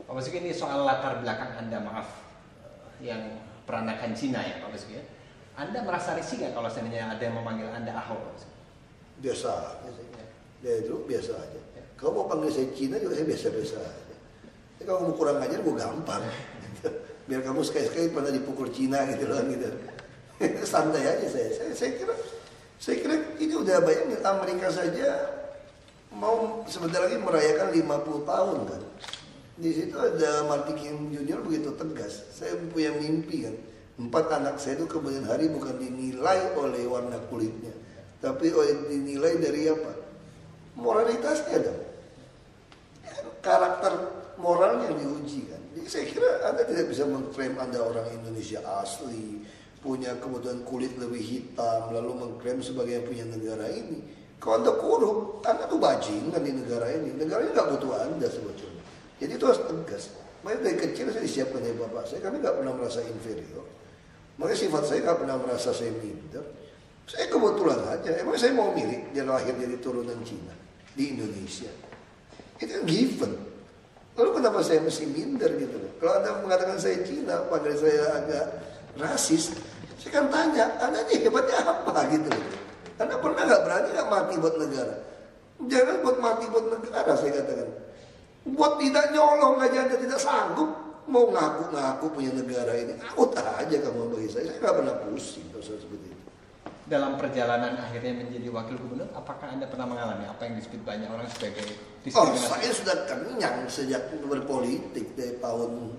Pak Basuki, ini soal latar belakang Anda, maaf, yang peranakan Cina ya Pak Basuki ya. Anda merasa risih nggak kalau seandainya ada yang memanggil Anda Ahok, Pak Basuki? Biasa aja. Ya itu biasa aja. Kalau mau panggil saya Cina juga saya biasa-biasa aja. Ya, kalau mau kurang ajar gue gampang. Biar kamu sekali-sekali pernah dipukul Cina gitu loh gitu. Santai aja saya kira ini udah bayangin Amerika saja mau sebentar lagi merayakan 50 tahun kan. Di situ ada Martin King Junior begitu tegas. Saya punya mimpi kan. 4 anak saya itu kemudian hari bukan dinilai oleh warna kulitnya, tapi dinilai dari apa? Moralitasnya dong. Karakter moralnya yang diuji kan. Jadi saya kira Anda tidak bisa mengklaim Anda orang Indonesia asli, punya kebutuhan kulit lebih hitam, lalu mengklaim sebagai yang punya negara ini. Kalau Anda korup, Anda tuh bajingan di negara ini. Negara ini nggak butuh Anda sebetulnya. Jadi itu harus tegas. Makanya dari kecil saya disiapkan dari bapak saya, kami nggak pernah merasa inferior. Makanya sifat saya nggak pernah merasa saya minder. Saya kebetulan aja, emang saya mau milih dia lahir jadi turunan Cina di Indonesia. Itu given. Lalu kenapa saya mesti minder gitu loh? Kalau Anda mengatakan saya Cina, panggil saya agak rasis, saya kan tanya, Anda ini hebatnya apa gitu loh? Anda pernah nggak berani nggak mati buat negara? Jangan buat mati buat negara, saya katakan. Buat tidak nyolong aja Anda tidak sanggup. Mau ngaku-ngaku punya negara ini, out aja kamu bagi saya nggak pernah pusing kalau seperti itu. Dalam perjalanan akhirnya menjadi wakil gubernur, apakah Anda pernah mengalami apa yang disebut banyak orang sebagai diskriminasi? Saya sudah kenyang sejak berpolitik dari tahun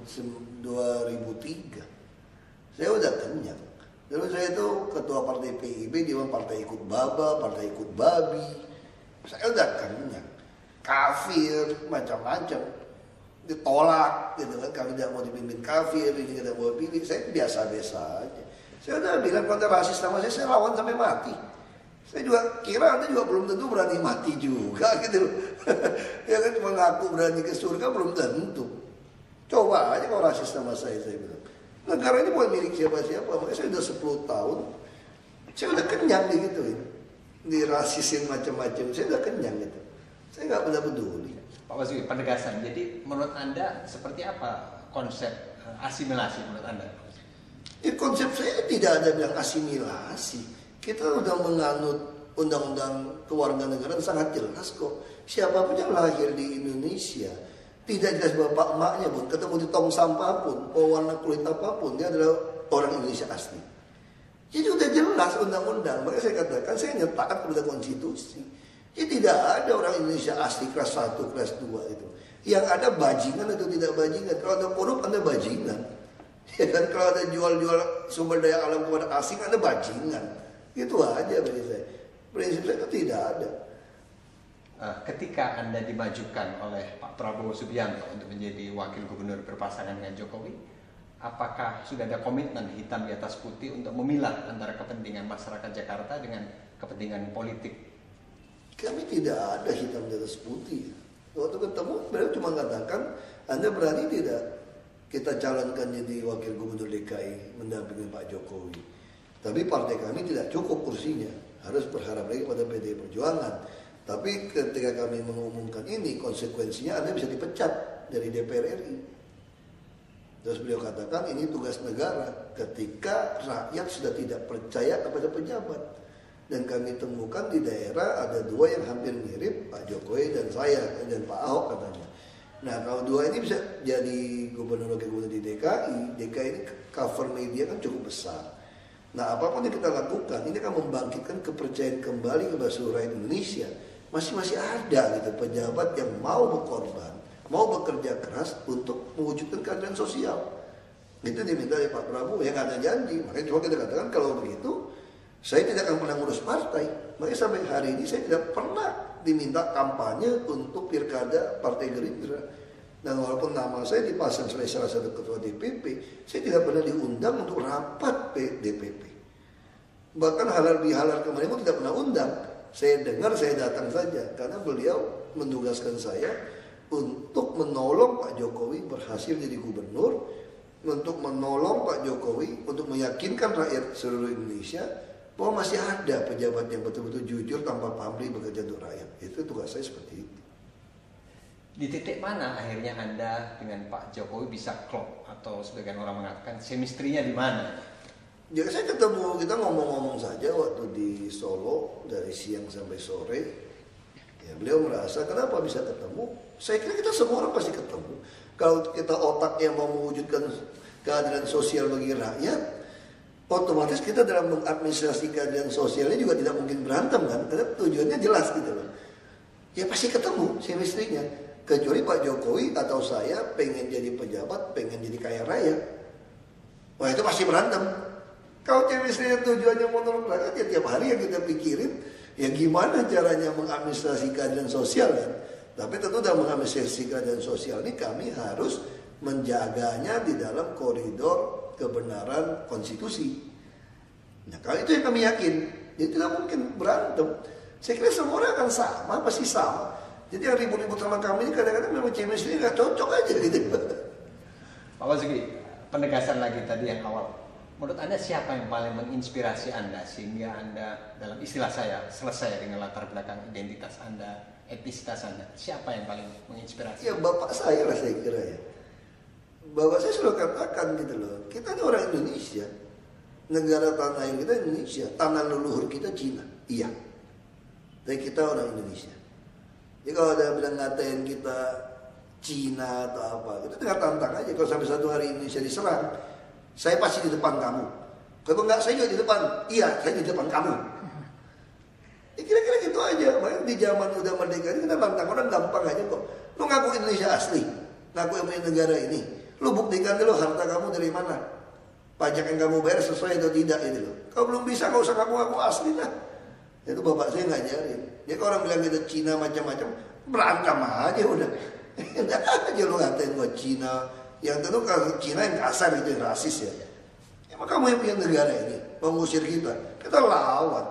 2003. Saya udah kenyang. Dulu saya itu ketua partai PIB, dia partai ikut baba, partai ikut babi. Saya udah kenyang. Kafir, macam-macam. Ditolak gitu kan, kami tidak mau dipimpin kafir, ini tidak mau pilih. Saya biasa-biasa aja. Saya udah bilang kalau Anda rasis sama saya lawan sampai mati. Saya juga kira Anda juga belum tentu berani mati juga gitu. Ya kan, mengaku berani ke surga belum tentu. Coba aja kalau rasis sama saya bilang. Negara ini bukan milik siapa-siapa, makanya saya udah 10 tahun. Saya udah kenyang digituin. Dirasisin macam-macam, saya udah kenyang gitu. Saya nggak pernah peduli. Pak Basuki, penegasan. Jadi menurut Anda seperti apa konsep asimilasi menurut Anda? Konsep saya tidak ada bilang asimilasi. Kita udah menganut undang-undang kewarganegaraan sangat jelas kok. Siapapun yang lahir di Indonesia, tidak jelas bapak emaknya pun, ketemu di tong sampah pun, mau warna kulit apapun, dia adalah orang Indonesia asli. Jadi udah jelas undang-undang. Makanya saya katakan saya hanya taat kepada konstitusi. Jadi tidak ada orang Indonesia asli kelas 1, kelas 2 itu. Yang ada bajingan atau tidak bajingan. Kalau Anda korup, Anda bajingan. Ya kan, kalau ada jual-jual sumber daya alam kepada asing, Anda bajingan. Itu aja bagi saya. Prinsip saya itu tidak ada. Ketika Anda dimajukan oleh Pak Prabowo Subianto untuk menjadi wakil gubernur berpasangan dengan Jokowi, apakah sudah ada komitmen hitam di atas putih untuk memilah antara kepentingan masyarakat Jakarta dengan kepentingan politik? Kami tidak ada hitam di atas putih. Waktu ketemu, beliau cuma katakan, Anda berani tidak kita calonkan jadi wakil gubernur DKI mendampingi Pak Jokowi. Tapi partai kami tidak cukup kursinya, harus berharap lagi pada PDI Perjuangan. Tapi ketika kami mengumumkan ini, konsekuensinya Anda bisa dipecat dari DPR RI. Terus beliau katakan ini tugas negara ketika rakyat sudah tidak percaya kepada pejabat. Dan kami temukan di daerah ada 2 yang hampir mirip, Pak Jokowi dan saya dan Pak Ahok katanya. Nah kalau 2 ini bisa jadi gubernur di DKI ini cover media kan cukup besar. Nah apapun yang kita lakukan ini akan membangkitkan kepercayaan kembali kepada seluruh rakyat Indonesia. Masih ada gitu pejabat yang mau berkorban, mau bekerja keras untuk mewujudkan keadilan sosial. Itu diminta oleh Pak Prabowo yang ada janji. Makanya cuma kita katakan kalau begitu saya tidak akan pernah ngurus partai. Makanya sampai hari ini saya tidak pernah diminta kampanye untuk pilkada Partai Gerindra. Dan walaupun nama saya dipasang sebagai salah satu ketua DPP, saya tidak pernah diundang untuk rapat DPP. Bahkan halal bihalal kemarin pun tidak pernah undang. Saya dengar, saya datang saja. Karena beliau menugaskan saya untuk menolong Pak Jokowi berhasil jadi gubernur, untuk menolong Pak Jokowi, untuk meyakinkan rakyat seluruh Indonesia bahwa masih ada pejabat yang betul-betul jujur tanpa pamrih bekerja untuk rakyat. Itu tugas saya seperti itu. Di titik mana akhirnya Anda dengan Pak Jokowi bisa klop, atau sebagian orang mengatakan chemistry-nya di mana? Jadi saya ketemu, kita ngomong-ngomong saja waktu di Solo dari siang sampai sore. Ya, beliau merasa kenapa bisa ketemu? Saya kira kita semua orang pasti ketemu. Kalau kita otaknya mau mewujudkan keadilan sosial bagi rakyat, otomatis kita dalam mengadministrasi keadilan sosialnya juga tidak mungkin berantem kan? Karena tujuannya jelas gitu loh. Ya pasti ketemu chemistry-nya. Kecuali Pak Jokowi atau saya pengen jadi pejabat, pengen jadi kaya raya. Wah itu pasti berantem. Kalau chemistry tujuannya menurut rakyat, ya tiap hari yang kita pikirin, ya gimana caranya mengadministrasi keadilan sosial kan. Tapi tentu dalam mengadministrasi keadilan sosial ini kami harus menjaganya di dalam koridor kebenaran konstitusi. Nah kalau itu yang kami yakin, jadi tidak mungkin berantem. Saya kira semua orang akan sama, pasti sama. Jadi yang ribut-ribut sama kami ini kadang-kadang memang chemistry nggak cocok aja gitu. Pak Basuki, penegasan lagi tadi yang awal. Menurut Anda siapa yang paling menginspirasi Anda sehingga Anda, dalam istilah saya, selesai dengan latar belakang identitas Anda, etnisitas Anda? Siapa yang paling menginspirasi? Ya bapak saya lah saya kira ya. Bapak saya sudah katakan gitu loh. Kita ini orang Indonesia. Negara tanah air kita Indonesia. Tanah leluhur kita Cina. Iya. Tapi kita orang Indonesia. Jadi kalau ada bilang ngatain kita Cina atau apa, kita tinggal tantang aja. Kalau sampai satu hari Indonesia diserang, saya pasti di depan kamu. Kalau enggak, saya juga di depan. Iya, saya di depan kamu. Ya kira-kira gitu aja. Makanya di zaman udah merdeka ini kita tantang orang gampang aja kok. Lu ngaku Indonesia asli, ngaku yang punya negara ini. Lu buktikan dulu harta kamu dari mana. Pajak yang kamu bayar sesuai atau tidak itu loh. Kalau belum bisa, nggak usah ngaku-ngaku asli lah. Itu bapak saya ngajarin. Ya kalau orang bilang kita Cina macam-macam, berantem aja udah. Enggak aja lu ngatain gua Cina. Yang tentu kalau Cina yang kasar itu yang rasis ya. Emang kamu yang punya negara ini mengusir kita lawan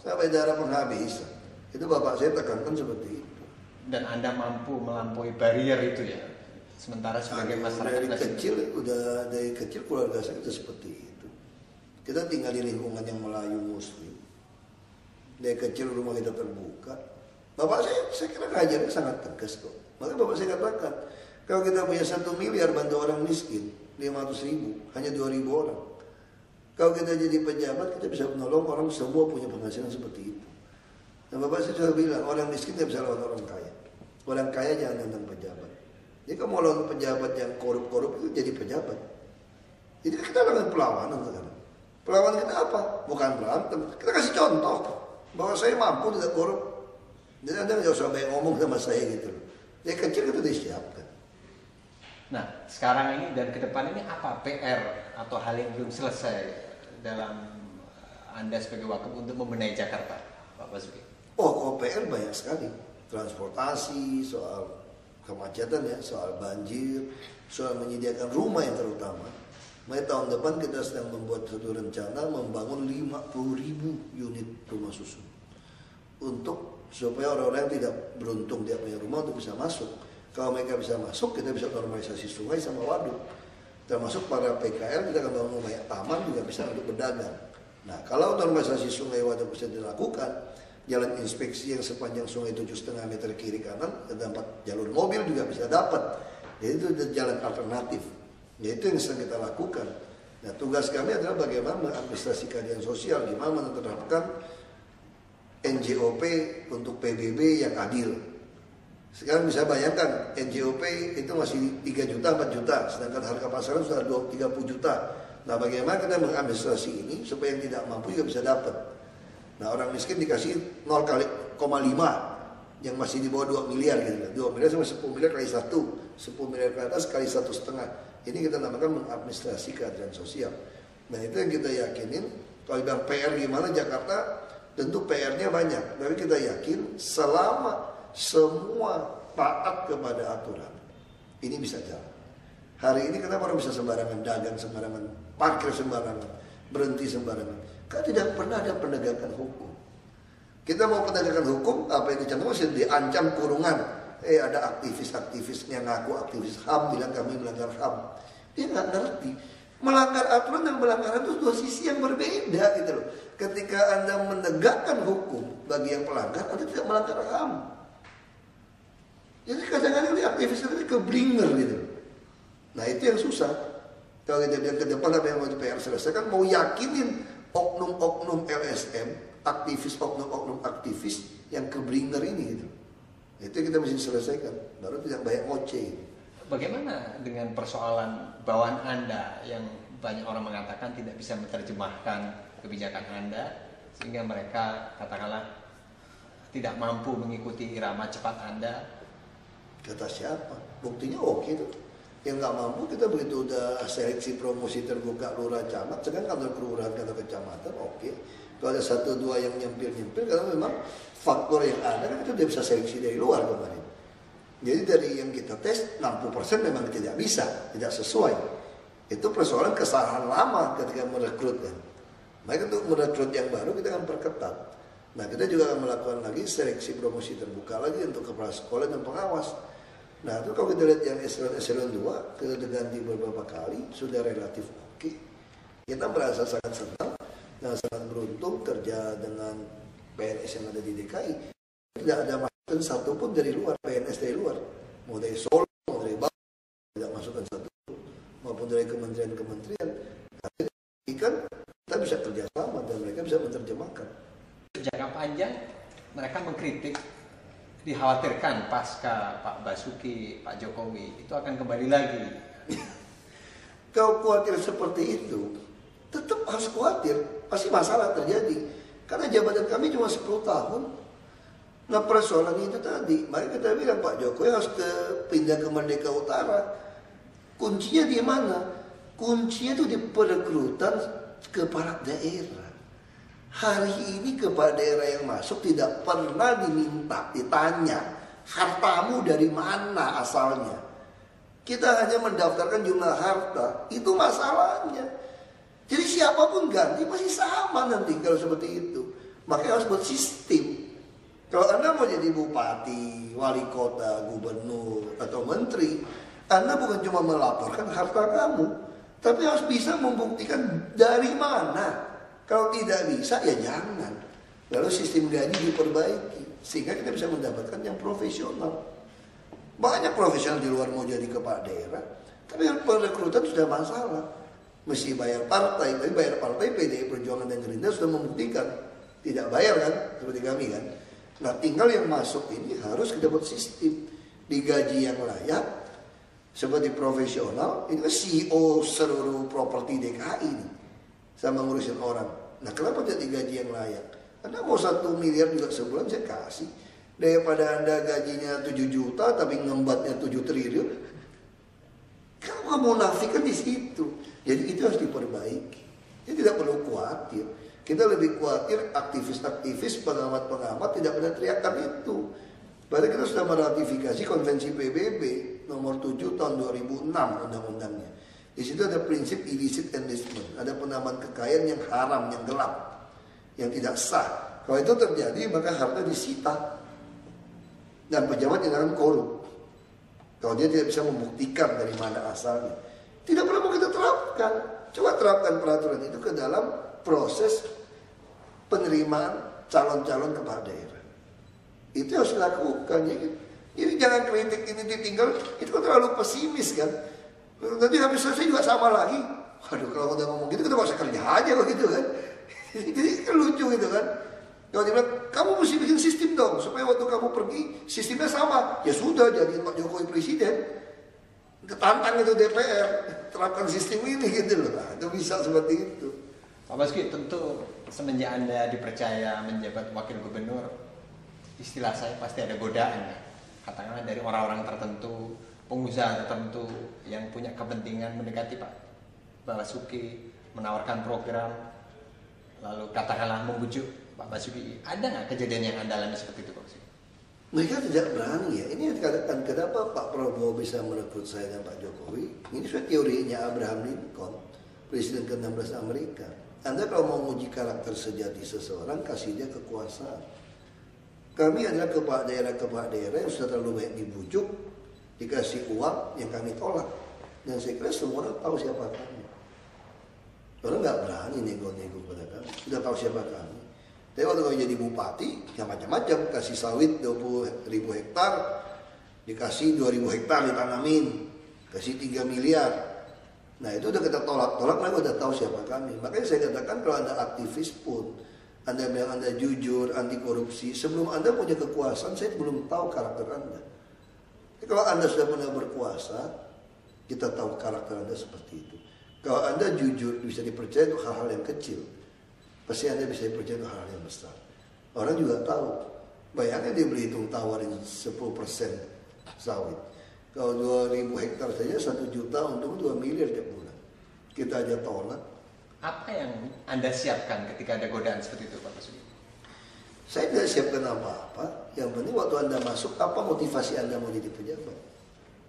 sampai darah penghabisan. Itu bapak saya tekankan seperti itu. Dan Anda mampu melampaui barrier itu ya. Sementara sebagai masyarakat dari kecil keluarga saya itu seperti itu. Kita tinggal di lingkungan yang Melayu Muslim. Dari kecil rumah kita terbuka. Bapak saya kira ngajarnya sangat tegas kok. Makanya bapak saya katakan, kalau kita punya 1 miliar bantu orang miskin, 500.000, hanya 2.000 orang. Kalau kita jadi pejabat, kita bisa menolong orang semua punya penghasilan seperti itu. Nah bapak saya sudah bilang, orang miskin tidak bisa lawan orang kaya. Orang kaya jangan nantang pejabat. Jadi kalau mau lawan pejabat yang korup-korup itu jadi pejabat. Jadi kita lakukan perlawanan sekarang. Perlawanan kita apa? Bukan berantem. Kita kasih contoh bahwa saya mampu tidak korup. Jadi Anda nggak usah banyak ngomong sama saya gitu loh. Dari kecil kita disiapkan. Nah, sekarang ini dan ke depan ini apa PR atau hal yang belum selesai dalam Anda sebagai wakil untuk membenahi Jakarta, Pak Basuki? Oh, kalau PR banyak sekali. Transportasi, soal kemacetan ya, soal banjir, soal menyediakan rumah yang terutama. Mulai tahun depan kita sedang membuat satu rencana membangun 50.000 unit rumah susun. Supaya orang-orang yang tidak beruntung dia punya rumah untuk bisa masuk. Kalau mereka bisa masuk, kita bisa normalisasi sungai sama waduk. Termasuk para PKL, kita akan bangun banyak taman juga bisa untuk berdagang. Nah, kalau normalisasi sungai waduk bisa dilakukan, jalan inspeksi yang sepanjang sungai 7,5 meter kiri kanan, tempat jalur mobil juga bisa dapat. Jadi itu jalan alternatif. Yaitu yang sedang kita lakukan. Nah, tugas kami adalah bagaimana mengadministrasi keadilan sosial, gimana menerapkan NJOP untuk PBB yang adil. Sekarang bisa bayangkan NJOP itu masih 3 juta, 4 juta, sedangkan harga pasaran sudah 30 juta. Nah bagaimana kita mengadministrasi ini supaya yang tidak mampu juga bisa dapat. Nah orang miskin dikasih 0,5 yang masih di bawah 2 miliar gitu. 2 miliar sama 10 miliar kali 1, 10 miliar ke atas kali 1,5. Ini kita namakan mengadministrasi keadilan sosial. Nah itu yang kita yakinin. Kalau bilang PR gimana Jakarta, tentu PR-nya banyak. Tapi kita yakin selama semua taat kepada aturan, ini bisa jalan. Hari ini kenapa orang bisa sembarangan dagang, sembarangan parkir, sembarangan berhenti, sembarangan? Karena tidak pernah ada penegakan hukum. Kita mau penegakan hukum, apa yang dicantum masih diancam kurungan. Ada aktivis-aktivis yang ngaku aktivis HAM bilang kami melanggar HAM. Dia nggak ngerti. Melanggar aturan dan melanggar itu dua sisi yang berbeda gitu loh. Ketika Anda menegakkan hukum bagi yang pelanggar, Anda tidak melanggar HAM. Jadi kadang-kadang ini aktivis itu keblinger gitu. Nah itu yang susah. Kalau kita bilang ke depan apa yang mau PR selesai kan mau yakinin oknum-oknum LSM, oknum-oknum aktivis yang keblinger ini gitu. Itu kita mesti selesaikan. Baru tidak banyak ngoceh. Bagaimana dengan persoalan bawaan Anda yang banyak orang mengatakan tidak bisa menerjemahkan kebijakan Anda sehingga mereka katakanlah tidak mampu mengikuti irama cepat Anda? Kata siapa? Buktinya oke tuh. Yang nggak mampu kita begitu udah seleksi promosi terbuka lurah camat, sekarang kantor kelurahan kantor kecamatan oke. Kalau ada 1-2 yang nyempil karena memang faktor yang ada kan kita udah bisa seleksi dari luar kemarin. Jadi dari yang kita tes 60% memang tidak bisa, tidak sesuai. Itu persoalan kesalahan lama ketika merekrut kan. Maka untuk merekrut yang baru kita akan perketat. Nah kita juga akan melakukan lagi seleksi promosi terbuka lagi untuk kepala sekolah dan pengawas. Nah itu kalau kita lihat yang eselon 2 kita udah ganti beberapa kali sudah relatif oke. Kita merasa sangat senang dan sangat beruntung kerja dengan PNS yang ada di DKI. Tidak ada masukan satupun dari luar, PNS dari luar, mau dari Solo, mau dari Bali, tidak masukan satu, maupun dari kementerian-kementerian. Tapi kan kita bisa kerjasama dan mereka bisa menerjemahkan. Jangka panjang mereka mengkritik, dikhawatirkan pasca Pak Basuki, Pak Jokowi itu akan kembali lagi. Kalau khawatir seperti itu, tetap harus khawatir, pasti masalah terjadi. Karena jabatan kami cuma 10 tahun. Nah persoalan itu tadi, mari kita bilang Pak Jokowi harus pindah ke Merdeka Utara. Kuncinya di mana? Kuncinya itu di perekrutan kepala daerah. Hari ini kepala daerah yang masuk tidak pernah ditanya hartamu dari mana asalnya. Kita hanya mendaftarkan jumlah harta, itu masalahnya. Jadi siapapun ganti masih sama nanti kalau seperti itu. Makanya harus buat sistem. Kalau Anda mau jadi bupati, wali kota, gubernur, atau menteri, Anda bukan cuma melaporkan harta kamu, tapi harus bisa membuktikan dari mana. Kalau tidak bisa, ya jangan. Lalu sistem gaji diperbaiki, sehingga kita bisa mendapatkan yang profesional. Banyak profesional di luar mau jadi kepala daerah, tapi perekrutan sudah masalah. Mesti bayar partai, tapi bayar partai PDI Perjuangan dan Gerindra sudah membuktikan. Tidak bayar kan, seperti kami kan. Nah tinggal yang masuk ini harus kita buat sistem digaji yang layak seperti profesional. Ini kan CEO seluruh properti DKI ini sama ngurusin orang. Nah kenapa tidak digaji yang layak? Anda mau 1 miliar juga sebulan saya kasih, daripada Anda gajinya 7 juta tapi ngembatnya 7 triliun. Kamu munafik kan di situ. Jadi itu harus diperbaiki. Jadi tidak perlu khawatir. Kita lebih khawatir aktivis-aktivis, pengamat-pengamat tidak pernah teriakan itu. Padahal kita sudah meratifikasi konvensi PBB nomor 7 tahun 2006 undang-undangnya. Di situ ada prinsip illicit enlistment, ada penambahan kekayaan yang haram, yang gelap, yang tidak sah. Kalau itu terjadi maka harta disita dan pejabat yang akan korup. Kalau dia tidak bisa membuktikan dari mana asalnya, tidak perlu kita terapkan. Coba terapkan peraturan itu ke dalam proses penerimaan calon-calon kepala daerah. Itu harus dilakukan ya. Jadi jangan kritik ini ditinggal, itu kan terlalu pesimis kan. Nanti habis selesai juga sama lagi. Waduh kalau udah ngomong gitu kita gak usah kerja aja begitu kan. Jadi kan lucu gitu kan. Kalau dia bilang, kamu mesti bikin sistem dong supaya waktu kamu pergi sistemnya sama. Ya sudah, jadi Pak Jokowi presiden. Tantang itu DPR, terapkan sistem ini gitu loh. Nah, itu bisa seperti itu. Pak Basuki, tentu semenjak Anda dipercaya menjabat wakil gubernur, istilah saya pasti ada godaan ya. Katakanlah dari orang-orang tertentu, pengusaha tertentu yang punya kepentingan mendekati Pak Basuki, menawarkan program, lalu katakanlah membujuk Pak Basuki. Ada nggak kejadian yang Anda alami seperti itu Pak Basuki? Mereka tidak berani ya. Ini dikatakan kenapa Pak Prabowo bisa merekrut saya dan Pak Jokowi. Ini sudah teorinya Abraham Lincoln, Presiden ke-16 Amerika. Anda kalau mau menguji karakter sejati seseorang, kasih dia kekuasaan. Kami adalah kepala daerah yang sudah terlalu banyak dibujuk, dikasih uang yang kami tolak. Dan saya kira semua orang tahu siapa kami. Orang nggak berani nego-nego pada kami. Sudah tahu siapa kami. Tapi waktu kami jadi bupati, ya macam-macam. Kasih sawit 20.000 hektar. Dikasih 2000 hektar ditanamin, kasih 3 miliar. Nah itu udah kita tolak, mereka udah tahu siapa kami. Makanya saya katakan kalau Anda aktivis pun, Anda bilang Anda jujur, anti korupsi, sebelum Anda punya kekuasaan, saya belum tahu karakter Anda. Jadi kalau Anda sudah pernah berkuasa, kita tahu karakter Anda seperti itu. Kalau Anda jujur, bisa dipercaya untuk hal-hal yang kecil, pasti Anda bisa dipercaya untuk hal-hal yang besar. Orang juga tahu. Bayangkan dia berhitung tawarin 10% sawit. Kalau 2000 hektar saja 1 juta, untung 2 miliar tiap bulan. Kita aja tolak. Apa yang Anda siapkan ketika ada godaan seperti itu, Pak Basuki? Saya tidak siapkan apa-apa. Yang penting waktu Anda masuk, apa motivasi Anda mau jadi pejabat?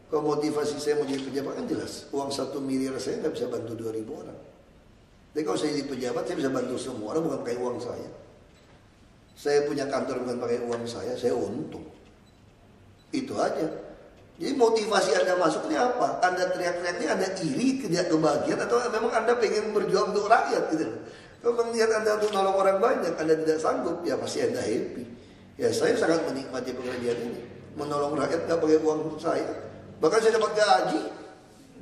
Kalau motivasi saya mau jadi pejabat kan jelas. Uang 1 miliar saya nggak bisa bantu 2000 orang. Jadi kalau saya jadi pejabat, saya bisa bantu semua orang bukan pakai uang saya. Saya punya kantor bukan pakai uang saya untung. Itu aja. Jadi motivasi Anda masuk ini apa? Anda teriak-teriak ini Anda iri, tidak kebahagiaan, atau memang Anda pengen berjuang untuk rakyat gitu. Kalau melihat Anda untuk nolong orang banyak, Anda tidak sanggup, ya pasti Anda happy. Ya saya sangat menikmati pekerjaan ini. Menolong rakyat nggak pakai uang saya. Bahkan saya dapat gaji,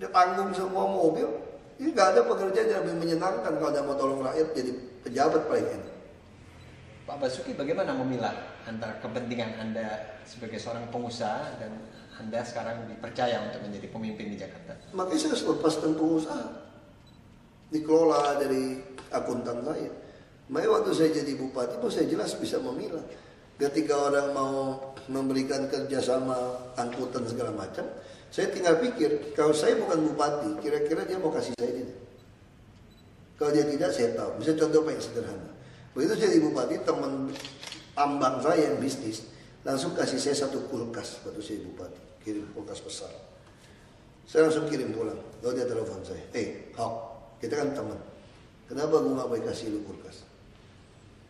dia tanggung semua mobil. Ini nggak ada pekerjaan yang lebih menyenangkan kalau Anda mau tolong rakyat jadi pejabat paling enak. Pak Basuki, bagaimana memilah antara kepentingan Anda sebagai seorang pengusaha dan Anda sekarang dipercaya untuk menjadi pemimpin di Jakarta? Makanya saya harus lepaskan pengusaha. Dikelola dari akuntan saya. Makanya waktu saya jadi bupati pun saya jelas bisa memilah. Ketika orang mau memberikan kerjasama angkutan segala macam, saya tinggal pikir, kalau saya bukan bupati, kira-kira dia mau kasih saya tidak? Kalau dia tidak, saya tahu. Bisa contoh paling sederhana. Begitu jadi bupati, teman tambang saya yang bisnis langsung kasih saya 1 kulkas waktu saya bupati, kirim kulkas besar. Saya langsung kirim pulang. Lalu dia telepon saya, Hok, kita kan teman. Kenapa gue gak boleh kasih lu kulkas?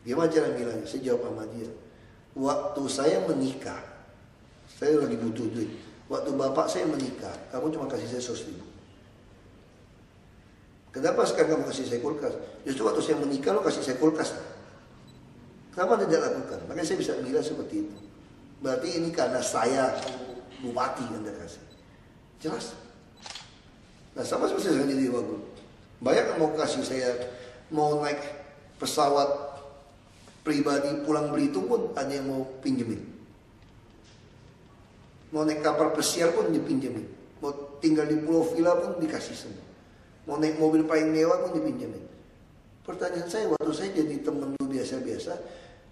Gimana cara bilangnya? Saya jawab sama dia. Waktu saya menikah, saya lagi butuh duit. Waktu bapak saya menikah, kamu cuma kasih saya 100.000. Kenapa sekarang kamu kasih saya kulkas? Justru waktu saya menikah lo kasih saya kulkas. Kenapa tidak lakukan? Makanya saya bisa bilang seperti itu. Berarti ini karena saya bupati Anda kasih. Jelas. Nah sama seperti saya jadi wagub. Banyak yang mau kasih saya, mau naik pesawat pribadi pulang Belitung pun ada yang mau pinjemin. Mau naik kapal pesiar pun dipinjemin. Mau tinggal di Pulau Villa pun dikasih semua. Mau naik mobil paling mewah pun dipinjemin. Pertanyaan saya waktu saya jadi temen lu biasa-biasa,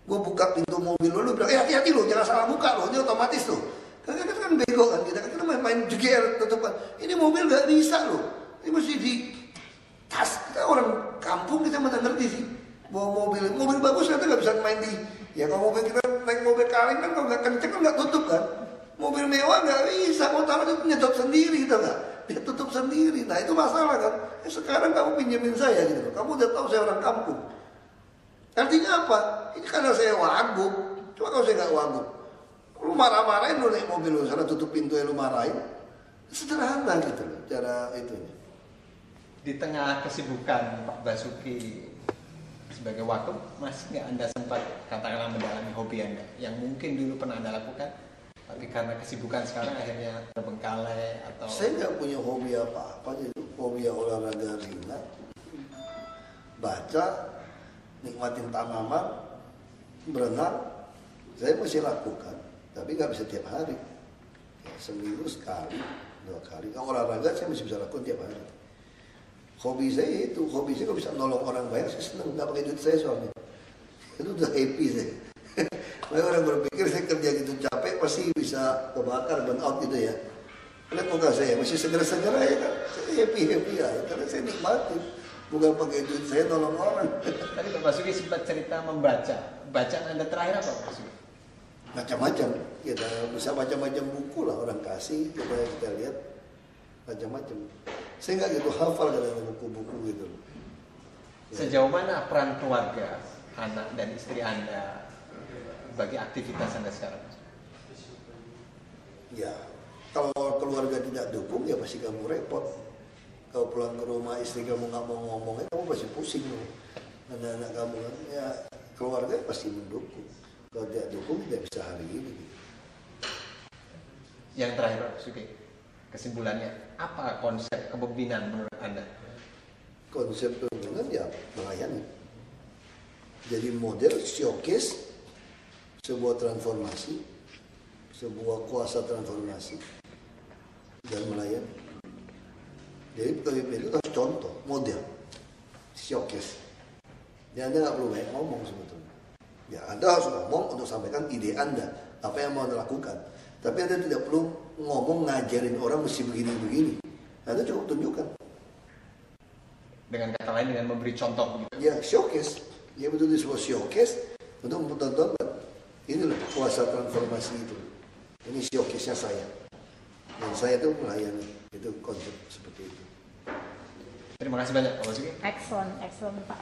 gue buka pintu mobil lu bilang, hati-hati lu, jangan salah buka lu, ini otomatis tuh. Karena kita kan bego kan, kita main JGR tutupan. Ini mobil gak bisa lu, ini mesti di tas. Kita orang kampung kita mana ngerti sih, bawa mobil bagus kita gak bisa main di. Ya kalau mobil kita naik mobil kaleng kan kalau gak kenceng kan gak tutup kan. Mobil mewah gak bisa, mau taruh itu nyedot sendiri gitu gak. Dia tutup sendiri. Nah itu masalah kan. Sekarang kamu pinjemin saya gitu. Kamu udah tahu saya orang kampung. Artinya apa? Ini karena saya wagub. Cuma kalau saya nggak wagub, lu marah-marahin lu naik mobil lu sana tutup pintu lu marahin. Sederhana gitu loh cara itunya. Di tengah kesibukan Pak Basuki sebagai wagub, masih nggak Anda sempat katakanlah mendalami hobi Anda yang mungkin dulu pernah Anda lakukan? Tapi karena kesibukan sekarang akhirnya terbengkalai atau... Saya nggak punya hobi apa-apa, jadi hobi olahraga ringan, baca, nikmatin tanaman, berenang, saya masih lakukan, tapi nggak bisa tiap hari. Ya, seminggu sekali, 2 kali. Kalau olahraga saya masih bisa lakukan tiap hari. Hobi saya itu, hobi saya kalau bisa nolong orang banyak, saya senang, nggak pakai duit saya soalnya. Itu udah happy saya. Mereka orang berpikir saya kerja gitu capek pasti bisa kebakar, burn out gitu ya. Lihat muka saya masih seger-seger aja kan. Saya happy aja karena saya nikmatin. Bukan pakai duit saya nolong orang. Tadi Pak Basuki sempat cerita membaca. Bacaan Anda terakhir apa Pak Basuki? Macam-macam. Kita bisa macam-macam buku lah orang kasih. Kita lihat macam-macam. Saya nggak gitu hafal dalam buku-buku gitu. Sejauh mana peran keluarga, anak dan istri Anda bagi aktivitas Anda sekarang? Ya, kalau keluarga tidak dukung ya pasti kamu repot. Kalau pulang ke rumah istri kamu nggak mau ngomongnya, kamu pasti pusing loh. Anak-anak kamu kan, ya keluarga pasti mendukung. Kalau tidak dukung tidak bisa hari ini. Yang terakhir Pak Suki, kesimpulannya apa konsep kepemimpinan menurut Anda? Konsep kepemimpinan ya melayani. Jadi model showcase sebuah transformasi, sebuah kuasa transformasi dan melayani. Jadi kepemimpinan itu harus contoh, model, showcase. Ya Anda nggak perlu banyak ngomong sebetulnya. Ya Anda harus ngomong untuk sampaikan ide Anda, apa yang mau Anda lakukan. Tapi Anda tidak perlu ngomong ngajarin orang mesti begini-begini. Anda cukup tunjukkan. Dengan kata lain dengan memberi contoh begitu. Ya showcase. Ya betul itu sebuah showcase untuk mempertontonkan. Inilah kuasa transformasi itu. Ini showcase-nya saya. Dan saya itu melayani. Itu konsep seperti itu. Terima kasih banyak Pak Basuki. Excellent Pak.